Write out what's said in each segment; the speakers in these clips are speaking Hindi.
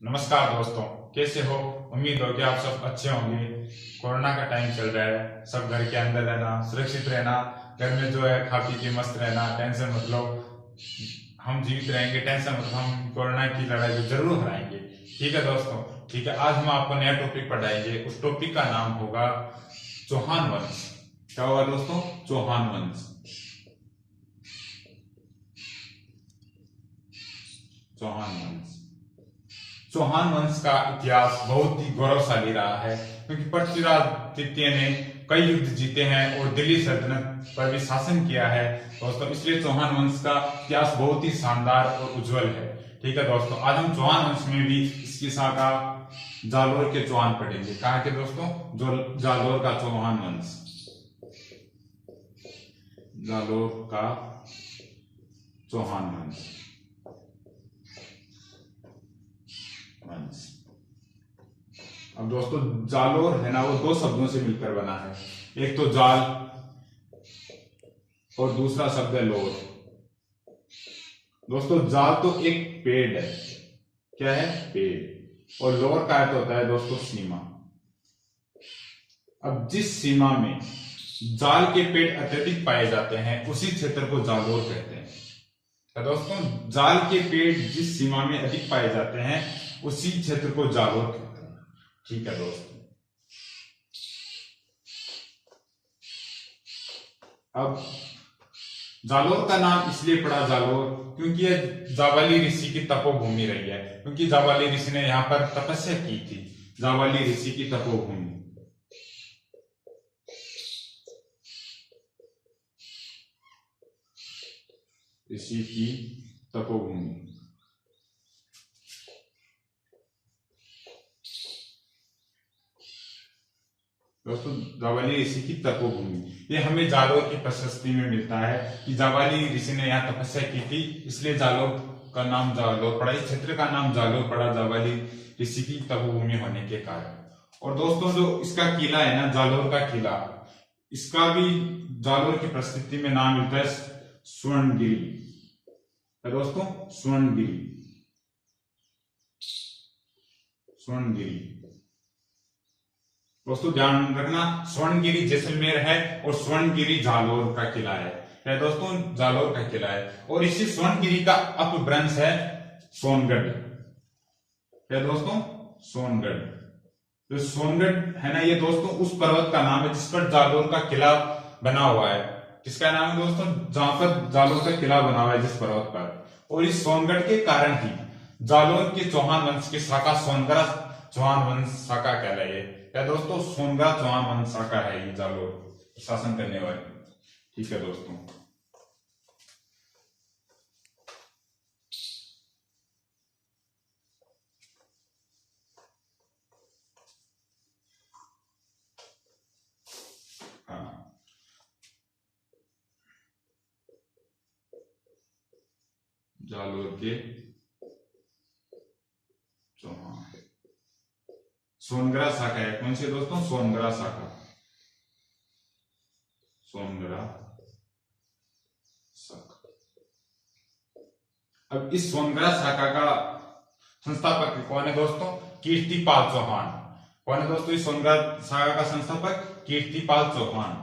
नमस्कार दोस्तों, कैसे हो। उम्मीद हो कि आप सब अच्छे होंगे। कोरोना का टाइम चल रहा है, सब घर के अंदर रहना, सुरक्षित रहना, घर में जो है खा पी के मस्त रहना, टेंशन मतलब हम जीवित रहेंगे, टेंशन मतलब हम कोरोना की लड़ाई को जरूर हराएंगे। ठीक है दोस्तों, ठीक है। आज हम आपको नया टॉपिक पढ़ाएंगे। उस टॉपिक का नाम होगा चौहान वंश। क्या होगा दोस्तों? चौहान वंश। चौहान वंश। चौहान वंश का इतिहास बहुत ही गौरवशाली रहा है, क्योंकि पृथ्वीराज तृतीय ने कई युद्ध जीते हैं और दिल्ली सल्तनत पर भी शासन किया है दोस्तों। इसलिए चौहान वंश का इतिहास बहुत ही शानदार और उज्जवल है। ठीक है दोस्तों, आज हम चौहान वंश में भी इसकी शाखा जालोर के चौहान पढ़ेंगे। कहा के दोस्तों? जो जालोर का चौहान वंश। जालोर का चौहान वंश। अब दोस्तों, जालोर है ना, वो दो शब्दों से मिलकर बना है। एक तो जाल और दूसरा शब्द है लोर। दोस्तों, जाल तो एक पेड़ है। क्या है? पेड़। और लोर का अर्थ होता है दोस्तों सीमा। अब जिस सीमा में जाल के पेड़ अत्यधिक पाए जाते हैं उसी क्षेत्र को जालोर कहते हैं। तो दोस्तों, जाल के पेड़ जिस सीमा में अधिक पाए जाते हैं उसी क्षेत्र को जालोर कहते हैं। ठीक है दोस्तों, अब जालोर का नाम इसलिए पड़ा जालोर क्योंकि यह जाबाली ऋषि की तपोभूमि रही है। क्योंकि जाबाली ऋषि ने यहाँ पर तपस्या की थी। जाबाली ऋषि की तपोभूमि। ऋषि की तपोभूमि। दोस्तों, जाबाली ऋषि की तपोभूमि ये हमें जालोर की प्रशस्ति में मिलता है कि जाबाली ऋषि ने यहाँ तपस्या की थी, इसलिए जालोर का नाम जालोर पड़ा। इस क्षेत्र का नाम जालोर पड़ा जाबाली ऋषि की तपोभूमि होने के कारण। और दोस्तों, जो इसका किला है ना, जालोर का किला, इसका भी जालोर की प्रसिद्धि में नाम मिलता है स्वर्णगिरी। दोस्तों, स्वर्णगिरी। स्वर्णगिरी। दोस्तों ध्यान रखना, स्वर्णगिरी जैसलमेर है और स्वर्णगिरी जालोर का किला है। क्या दोस्तों? जालोर का किला है। और इसी स्वर्णगिरी का अपभ्रंश है सोनगढ़। क्या दोस्तों? सोनगढ़। जो सोनगढ़ है ना, ये दोस्तों उस पर्वत का नाम है जिस पर जालोर का किला बना हुआ है। किसका नाम है दोस्तों? जहां पर जालोर का किला बना हुआ है, जिस पर्वत पर। और इस सोनगढ़ के कारण ही जालोर के चौहान वंश की शाखा सोनगढ़ चौहान वंश शाखा कहलाई है। क्या दोस्तों? सोनगढ़ चौहान वंश शाखा है ये जालोर शासन करने वाली। ठीक है दोस्तों, हाँ। जालोर के चौहान सोनगढ़ शाखा है। कौन सी दोस्तों? सोनगढ़ शाखा। सोनगढ़ शाखा। अब इस सोनगढ़ शाखा का संस्थापक कौन है दोस्तों? कीर्तिपाल चौहान। कौन है दोस्तों इस सोनगढ़ शाखा का संस्थापक? कीर्तिपाल चौहान।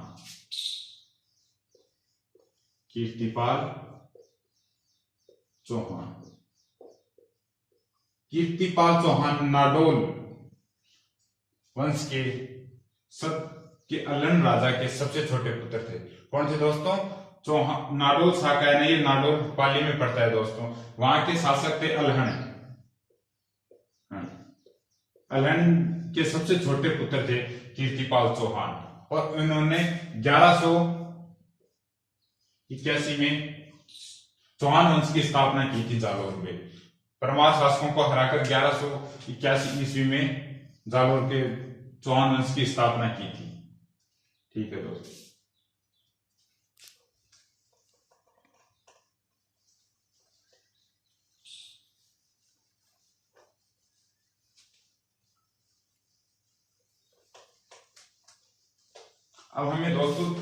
कीर्तिपाल चौहान। कीर्तिपाल चौहान नाडोल वंश के अलन राजा के सबसे छोटे पुत्र थे। कौन थे दोस्तों? चौहान। नाडोल शाखा है ना, ये नाडोल पाली में पड़ता है दोस्तों। वहां के शासक थे अलहन। अलहन के सबसे छोटे पुत्र थे कीर्तिपाल चौहान। और इन्होंने 1181 में चौहान वंश की स्थापना की थी जालोर में। परमार शासकों को हराकर 1181 ईस्वी में जालोर के चौहान वंश की स्थापना की थी। ठीक है दोस्तों, अब हमें दोस्तों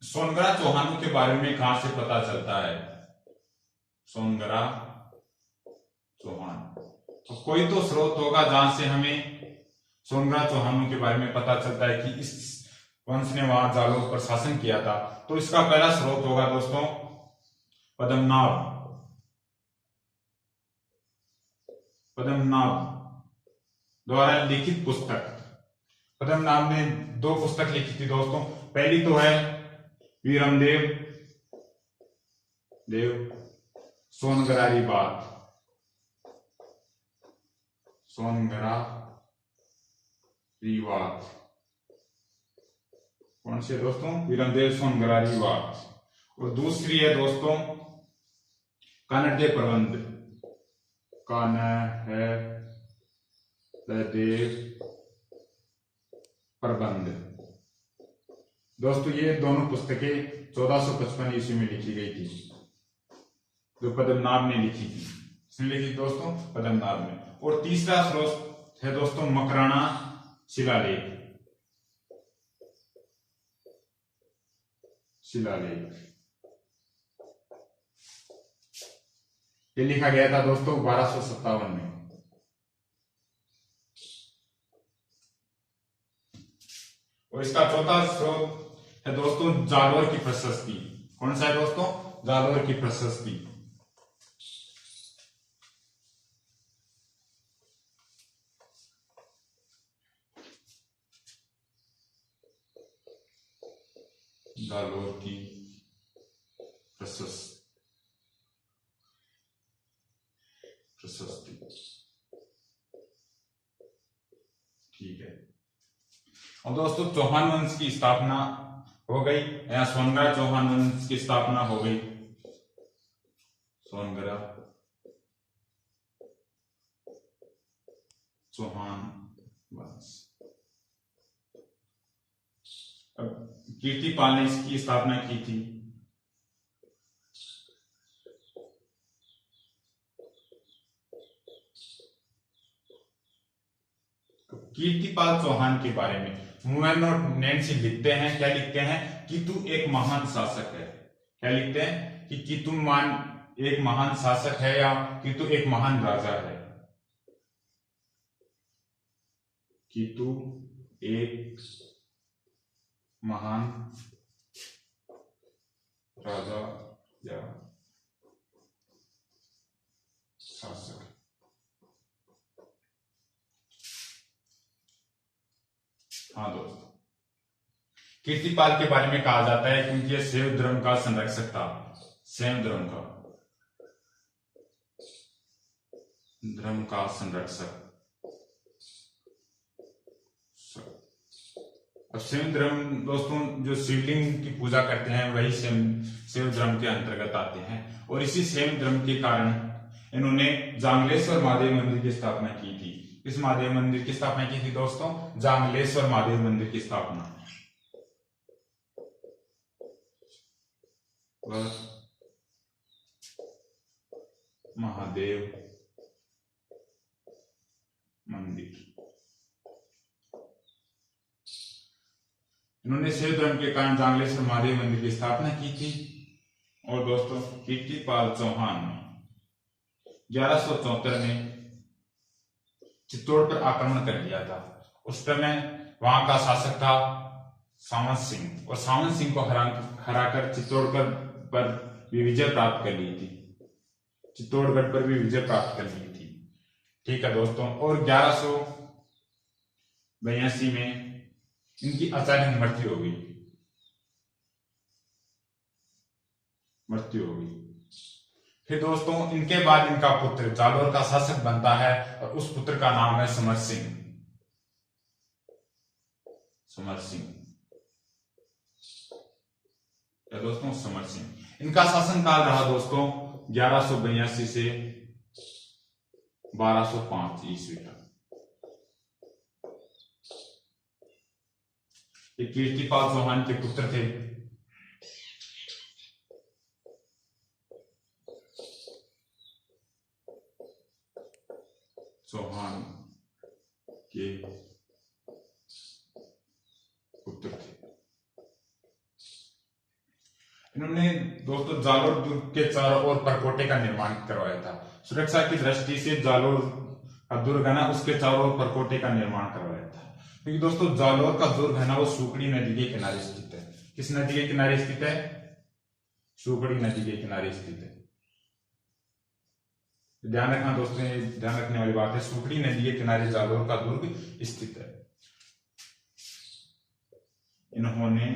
सोनगढ़ चौहानों के बारे में कहां से पता चलता है? सोनगढ़ चौहान। तो कोई तो स्रोत होगा जहां से हमें सोनग्रा चौहानों के बारे में पता चलता है कि इस वंश ने वहां जालोर पर शासन किया था। तो इसका पहला स्रोत होगा दोस्तों पद्मनाभ द्वारा लिखित पुस्तक। पद्मनाभ ने 2 पुस्तक लिखी थी दोस्तों। पहली तो है वीरमदेव सोनगरारी बात, कौन से दोस्तों? वीरमदेव सोनगरारी बात। और दूसरी है दोस्तों कानड़देव प्रबंध, दोस्तों ये दोनों पुस्तकें 1455 ईस्वी में लिखी गई थी, जो पद्मनाभ ने लिखी थी। किसने लिखी दोस्तों? पद्मनाभ ने। और तीसरा स्रोत है दोस्तों मकराना शिलालेख। ये लिखा गया था दोस्तों 1257 में। और इसका चौथा स्रोत है दोस्तों जालोर की प्रशस्ति। कौन सा है दोस्तों? जालोर की प्रशस्ति। जालोर की प्रशस्ति। ठीक है। और दोस्तों चौहान वंश की स्थापना हो गई, या सोनगरा चौहान वंश की स्थापना हो गई। सोनगरा चौहान वंश। अब कीर्तिपाल ने इसकी स्थापना की थी। कीर्तिपाल चौहान के बारे में मूवेन और नैन्सी लिखते हैं। क्या लिखते हैं? कि तू एक महान शासक है। क्या लिखते हैं? कि तू एक महान शासक है, या कि तू एक महान राजा है। कि तू एक महान राजा या शासक। हाँ दोस्तों, कीर्तिपाल के बारे में कहा जाता है क्योंकि यह शैव धर्म का संरक्षक था। शैव धर्म का संरक्षक। अब शैव धर्म दोस्तों जो शिवलिंग की पूजा करते हैं वही शैव धर्म के अंतर्गत आते हैं। और इसी शैव धर्म के कारण इन्होंने जांगलेश्वर महादेव मंदिर की स्थापना की थी। इस महादेव मंदिर की स्थापना की थी दोस्तों? जांगलेश्वर महादेव मंदिर की स्थापना। महादेव मंदिर इन्होंने शैव धर्म के कारण जांगलेश्वर महादेव मंदिर की स्थापना की थी। और दोस्तों कीर्तिपाल चौहान ने 1174 में चित्तौड़ पर आक्रमण कर लिया था। उस समय वहां का शासक था सावंत सिंह, और सावंत सिंह को हराकर चित्तौड़गढ़ पर भी विजय प्राप्त कर ली थी। चित्तौड़गढ़ पर भी विजय प्राप्त कर ली थी। ठीक है दोस्तों। और 1182 में इनकी अचानक मृत्यु हो गई। फिर दोस्तों इनके बाद इनका पुत्र जालोर का शासक बनता है, और उस पुत्र का नाम है समर सिंह। दोस्तों समर सिंह। इनका शासन काल रहा दोस्तों 1182 से 1205 ईस्वी तक। ये कीर्तिपाल चौहान के पुत्र थे। चौहान के पुत्र थे। इन्होंने दोस्तों जालोर दुर्ग के चारों ओर परकोटे का निर्माण करवाया था। सुरक्षा की दृष्टि से जालोर का दुर्ग है ना उसके चारों ओर परकोटे का निर्माण करवाया था। क्योंकि दोस्तों जालौर का दुर्ग है ना वो सुकड़ी नदी के किनारे स्थित है। किस नदी के किनारे स्थित है? सुकड़ी नदी के किनारे स्थित है। ध्यान रखना दोस्तों, ये ध्यान रखने वाली बात है, सुकड़ी नदी के किनारे जालौर का दुर्ग स्थित है। इन्होंने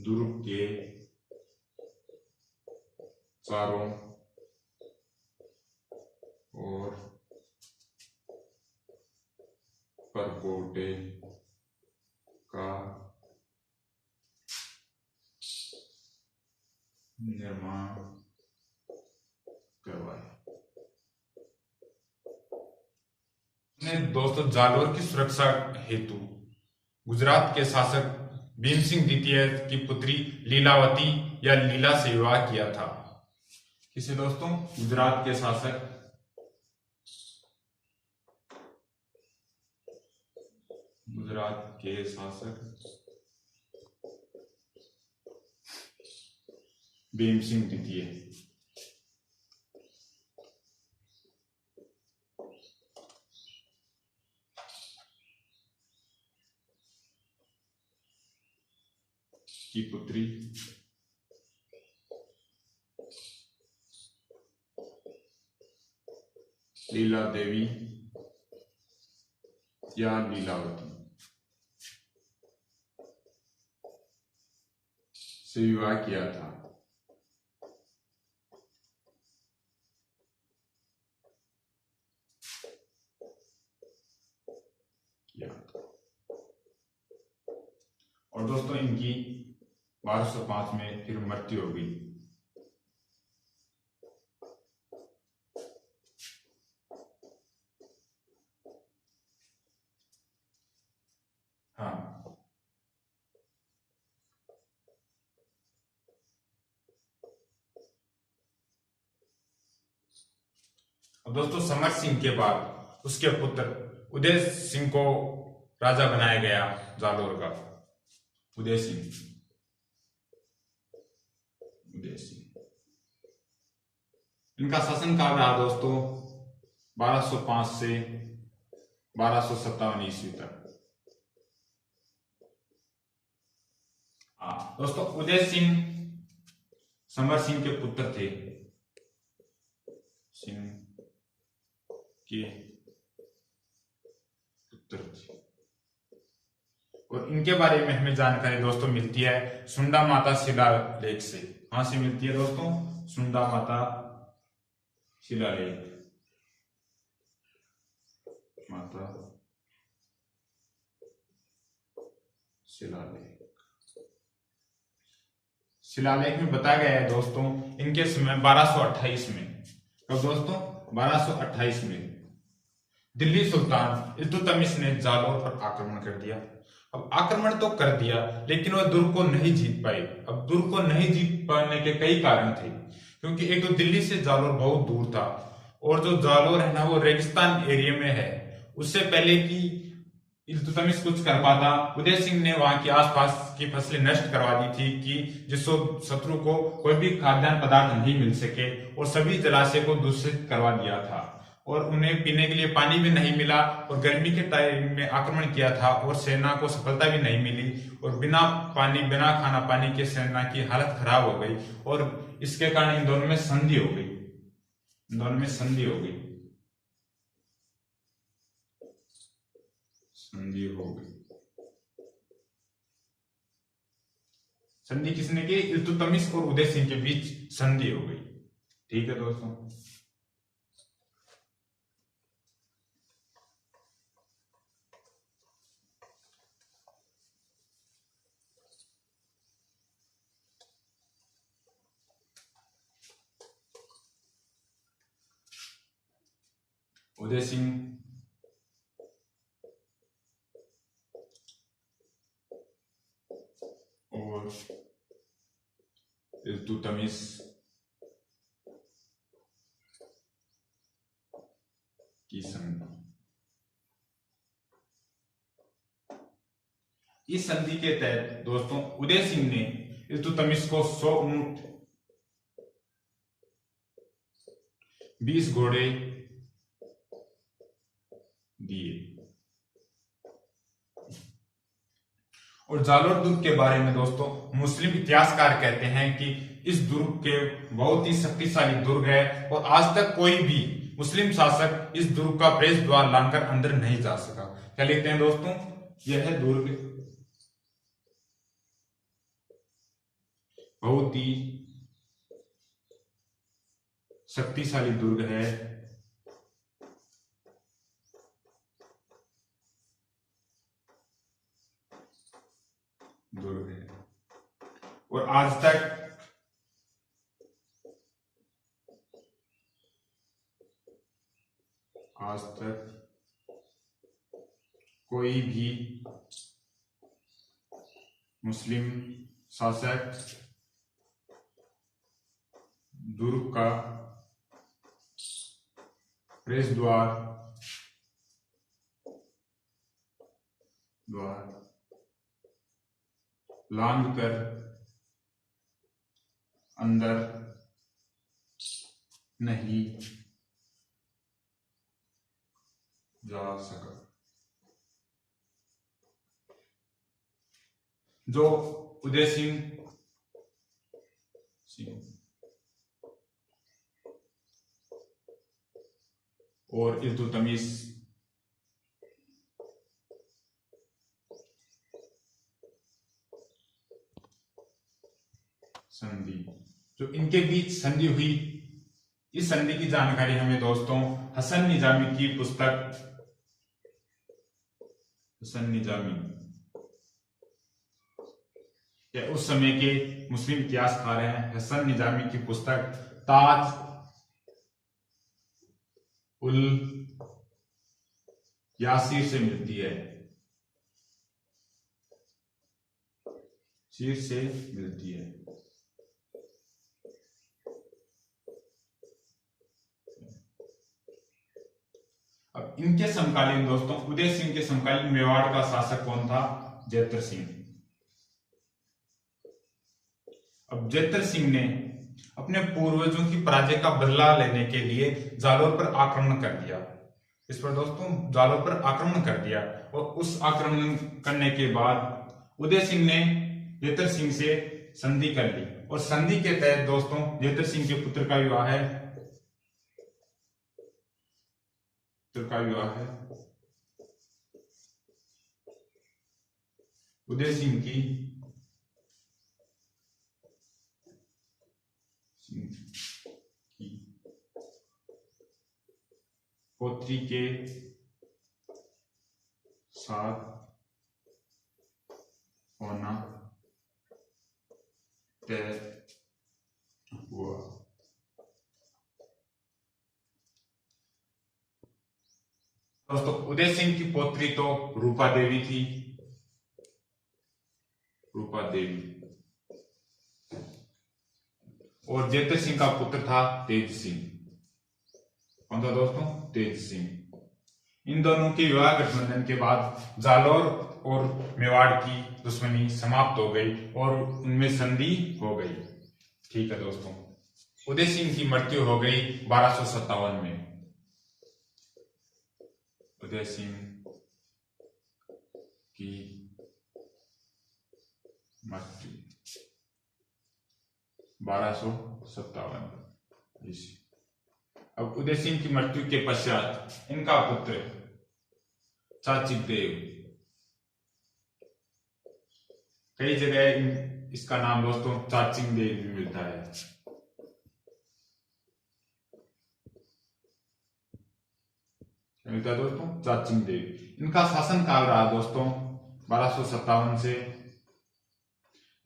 दुर्ग के चारों और परकोटे का निर्माण करवाया। दोस्तों जालौर की सुरक्षा हेतु गुजरात के शासक भीम सिंह द्वितीय की पुत्री लीलावती या लीला से विवाह किया था। किसे दोस्तों? गुजरात के शासक भीम सिंह द्वितीय की पुत्री लीला देवी या लीलावती से विवाह किया था। और दोस्तों इनकी 1205 में फिर मृत्यु हो गई। हाँ, दोस्तों समर सिंह के बाद उसके पुत्र उदय सिंह को राजा बनाया गया जालौर का। उदय सिंह इनका शासनकाल रहा दोस्तों 1205 से 1257 ईस्वी तक। दोस्तों उदय सिंह समर सिंह के पुत्र थे। और इनके बारे में हमें जानकारी दोस्तों मिलती है सुंडा माता शिलालेख से। कहां से मिलती है दोस्तों? सुंडा माता शिलालेख। शिलालेख में बताया गया है दोस्तों इनके समय 1228 में। कब दोस्तों? 1228 में दिल्ली सुल्तान इल्तुतमिश ने जालौर पर आक्रमण कर दिया। अब आक्रमण तो कर दिया लेकिन वह दुर्ग को नहीं जीत पाए। अब दुर्ग को नहीं जीत पाने के कई कारण थे, क्योंकि एक तो दिल्ली से जालौर बहुत दूर था और जो जालौर है ना वो रेगिस्तान एरिया में है। उससे पहले कि इल्तुतमिश कुछ कर पाता, उदय सिंह ने वहां के आसपास की फसलें नष्ट करवा दी थी कि जिससे शत्रु को कोई भी खाद्यान्न पदार्थ नहीं मिल सके, और सभी जलाशय को दूषित करवा दिया था और उन्हें पीने के लिए पानी भी नहीं मिला। और गर्मी के टाइम में आक्रमण किया था और सेना को सफलता भी नहीं मिली और बिना पानी बिना खाना पानी के सेना की हालत खराब हो गई और इसके कारण इन दोनों में संधि हो गई। संधि किसने की? इल्तुतमिश और उदय सिंह के बीच संधि हो गई। ठीक है दोस्तों। उदय सिंह और इल्तुतमिश की संधि। इस संधि के तहत दोस्तों उदय सिंह ने इल्तुतमिश को 100 ऊंट 20 घोड़े दिए। और जालोर दुर्ग के बारे में दोस्तों मुस्लिम इतिहासकार कहते हैं कि इस दुर्ग के बहुत ही शक्तिशाली दुर्ग है और आज तक कोई भी मुस्लिम शासक इस दुर्ग का प्रवेश द्वार लांघकर अंदर नहीं जा सका। क्या लिखते हैं दोस्तों, यह दुर्ग बहुत ही शक्तिशाली दुर्ग है और आज तक कोई भी मुस्लिम शासक दुर्ग का प्रवेश द्वार लांघ कर अंदर नहीं जा सका। जो उदय सिंह और इल्तुतमिश संधि, जो इनके बीच संधि हुई, इस संधि की जानकारी हमें दोस्तों हसन निजामी की पुस्तक हसन निजामी या उस समय के मुस्लिम इतिहासकार हैं हसन निजामी की पुस्तक ताज उल यासीर से मिलती है, शीर से मिलती है। अब इनके समकालीन दोस्तों उदय सिंह के समकालीन मेवाड़ का शासक कौन था? जैतर सिंह। अब जैतर सिंह ने अपने पूर्वजों की पराजय का बदला लेने के लिए जालोर पर आक्रमण कर दिया। इस पर दोस्तों जालोर पर आक्रमण कर दिया और उस आक्रमण करने के बाद उदय सिंह ने जैतर सिंह से संधि कर ली और संधि के तहत दोस्तों जैतर सिंह के पुत्र का विवाह है उदय सिंह की पोत्री के साथ होना तय हुआ। दोस्तों उदय सिंह की पोत्री तो रूपा देवी थी, रूपा देवी, और जैतर सिंह का पुत्र था तेज सिंह। कौन था दोस्तों? तेज सिंह। इन दोनों के विवाह गठबंधन के बाद जालोर और मेवाड़ की दुश्मनी समाप्त हो गई और उनमें संधि हो गई। ठीक है दोस्तों, उदय सिंह की मृत्यु हो गई 1257 में। उदय सिंह की मृत्यु 1257 ईस्वी। अब उदय सिंह की मृत्यु के पश्चात इनका पुत्र चाचिक देव, कई जगह इसका नाम दोस्तों चाचिंग देव भी मिलता है। मिलता है दोस्तों चाचिंग देव। इनका शासन काल रहा दोस्तों 1257 से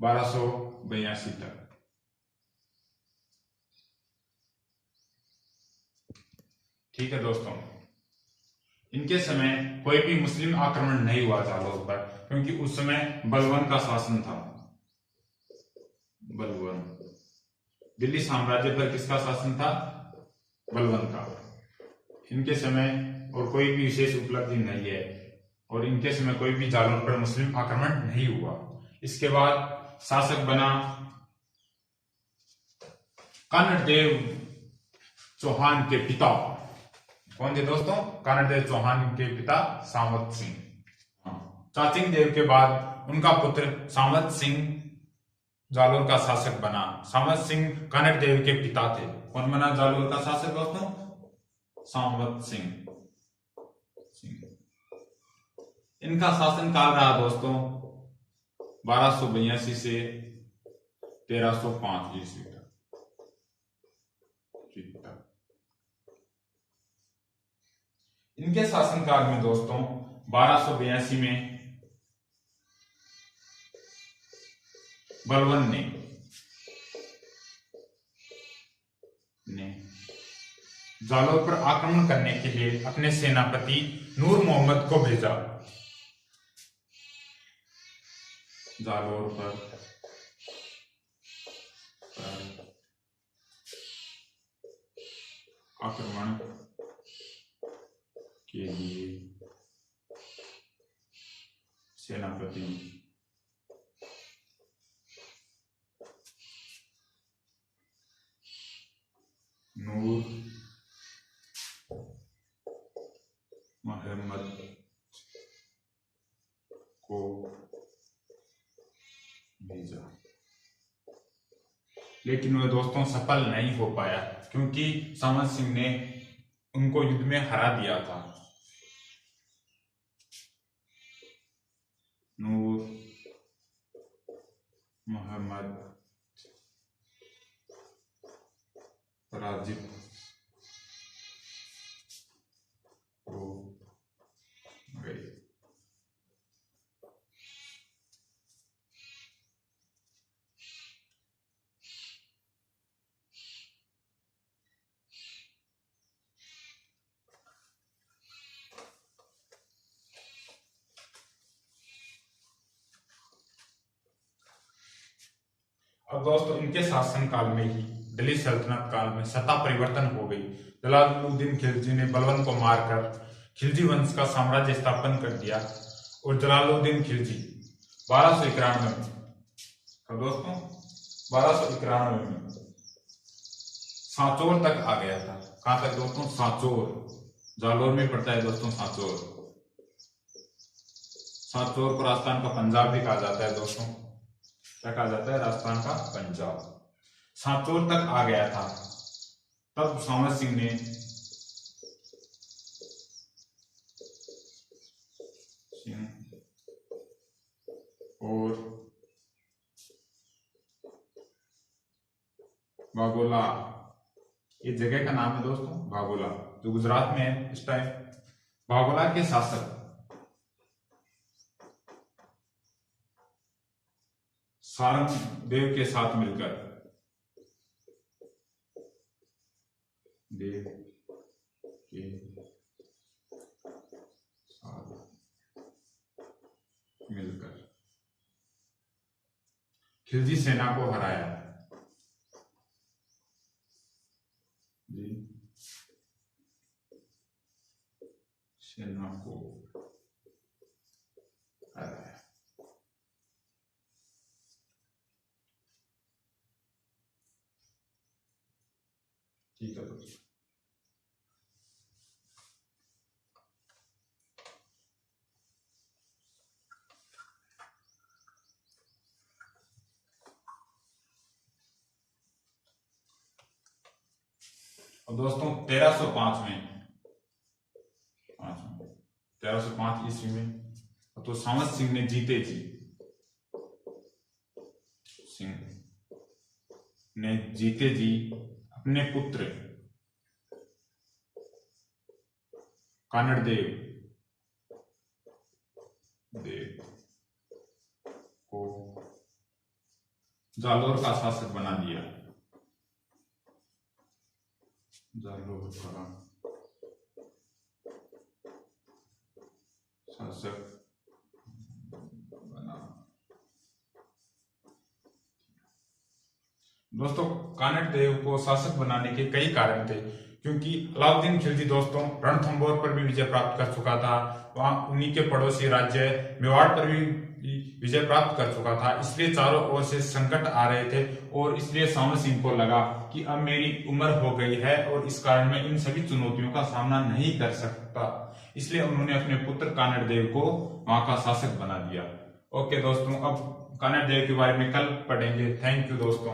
1282 तक। ठीक है दोस्तों, इनके समय कोई भी मुस्लिम आक्रमण नहीं हुआ जालोर पर, क्योंकि उस समय बलवन का शासन था। बलवन, दिल्ली साम्राज्य पर किसका शासन था? बलवन का। इनके समय और कोई भी विशेष उपलब्धि नहीं है और इनके समय कोई भी जालोर पर मुस्लिम आक्रमण नहीं हुआ। इसके बाद शासक बना कर्ण देव चौहान के पिता कौन थे दोस्तों? कानड़देव चौहान के पिता सावत सिंह। चाचिंग देव के बाद उनका पुत्र सावत सिंह जालोर का शासक बना। सावत सिंह कानड़देव के पिता थे। कौन बना जालोर का शासक दोस्तों? सावत सिंह। इनका शासनकाल रहा दोस्तों 1282 से 1305 ईस्वी तक। इनके शासनकाल में दोस्तों 1282 में बलबन ने जालोर पर आक्रमण करने के लिए अपने सेनापति नूर मोहम्मद को भेजा। जालोर पर आक्रमण के लिए सेनापति नूर मोहम्मद को भेजा, लेकिन वह दोस्तों सफल नहीं हो पाया क्योंकि सावत सिंह ने उनको युद्ध में हरा दिया था। नूर मोहम्मद पराजित हो गए। अब दोस्तों इनके शासन काल में ही दिल्ली सल्तनत काल में सत्ता परिवर्तन हो गई। जलालुद्दीन खिलजी ने बलबन को मारकर खिलजी वंश का साम्राज्य स्थापन कर दिया और जलालुद्दीन खिलजी 1291 में, तो दोस्तों 1291 में सांचौर तक आ गया था। कहां तक दोस्तों? सांचौर। जालोर में पड़ता है दोस्तों सांचौर। सांचौर को राजस्थान का पंजाब भी कहा जाता है दोस्तों। क्या कहा जाता है? राजस्थान का पंजाब। सांचौर तक आ गया था। तब सावत सिंह ने और बागोला, ये जगह का नाम है दोस्तों बागोला, जो गुजरात में है इस टाइम। बागोला के शासक सारंग देव के साथ मिलकर देव के साथ मिलकर खिलजी सेना को हराया। सेना को हराया। ठीक है दोस्तों, और दोस्तों 1305 में 1305 ईस्वी में तो सावत सिंह ने जीते जी अपने पुत्र कानड़देव को जालोर का शासक बना दिया। जालोर का शासक बना। दोस्तों कानड़देव को शासक बनाने के कई कारण थे, क्योंकि अलाउद्दीन खिलजी दोस्तों रणथंभौर पर भी विजय प्राप्त कर चुका था। वहां उन्हीं के पड़ोसी राज्य मेवाड़ पर भी विजय प्राप्त कर चुका था, इसलिए चारों ओर से संकट आ रहे थे और इसलिए श्रावण सिंह को लगा कि अब मेरी उम्र हो गई है और इस कारण मैं इन सभी चुनौतियों का सामना नहीं कर सकता, इसलिए उन्होंने अपने पुत्र कानड़ देव को वहां का शासक बना दिया। ओके दोस्तों, अब कानड़ देव के बारे में कल पढ़ेंगे। थैंक यू दोस्तों।